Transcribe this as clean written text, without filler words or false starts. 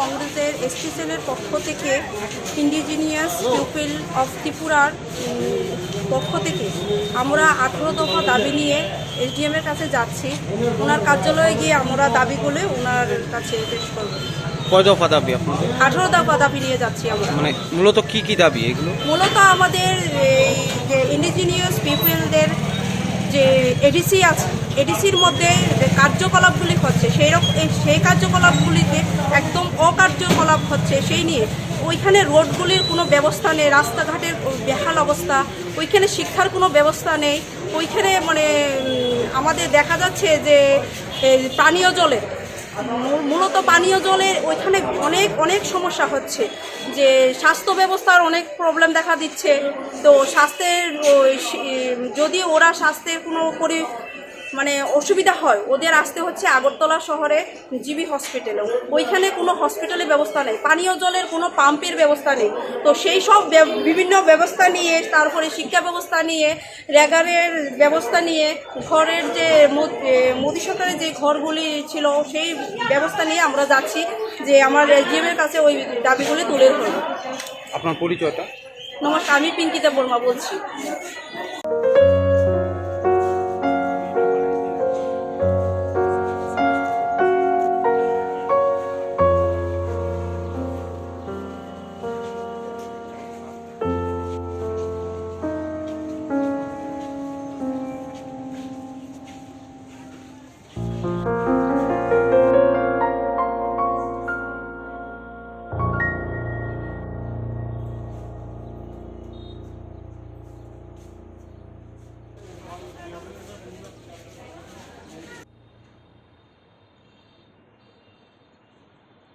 কংগ্রেসের এসটি সেলের পক্ষ থেকে ইন্ডিজিনিয়াস পিপল অফ ত্রিপুরার পক্ষ থেকে আমরা 18 দফা দাবি নিয়ে এসডিএমের কাছে যাচ্ছি। ওনার কার্যালয়ে গিয়ে আমরা দাবিগুলো ওনার কাছে পেশ করব। কয় দফা দাবি আপনাদের? 18 দফা দাবি নিয়ে যাচ্ছি আমরা। মানে মূলত কি কি দাবি এগুলো? মূলত আমাদের এই যে ইন্ডিজিনিয়াস পিপলদের যে এডিসি আছে, এডিসির মধ্যে যে কার্যকলাপগুলি হচ্ছে সেই কার্যকলাপগুলিতে একদম অকার্যকলাপ হচ্ছে, সেই নিয়ে ওইখানে রোডগুলির কোনো ব্যবস্থা নেই, রাস্তাঘাটের বেহাল অবস্থা, ওইখানে শিক্ষার কোনো ব্যবস্থা নেই, ওইখানে মানে আমাদের দেখা যাচ্ছে যে পানীয় জলের মূলত পানীয় জলের ওইখানে অনেক সমস্যা হচ্ছে, যে স্বাস্থ্য ব্যবস্থার অনেক প্রবলেম দেখা দিচ্ছে। তো স্বাস্থ্যের যদি ওরা স্বাস্থ্যের কোনো মানে অসুবিধা হয়, ওদের আসতে হচ্ছে আগরতলা শহরে জিবি হসপিটালেও, ওইখানে কোনো হসপিটালের ব্যবস্থা নেই, পানীয় জলের কোনো পাম্পের ব্যবস্থা নেই। তো সেই সব বিভিন্ন ব্যবস্থা নিয়ে, তারপরে শিক্ষা ব্যবস্থা নিয়ে, রেগারের ব্যবস্থা নিয়ে, ঘরের যে মোদী সরকারের যে ঘরগুলি ছিল সেই ব্যবস্থা নিয়ে আমরা যাচ্ছি, যে আমার এসডিএমের কাছে ওই দাবিগুলি তুলে ধরব। আপনার পরিচয়টা? নমস্কার, আমি পিঙ্কিতা বর্মা বলছি।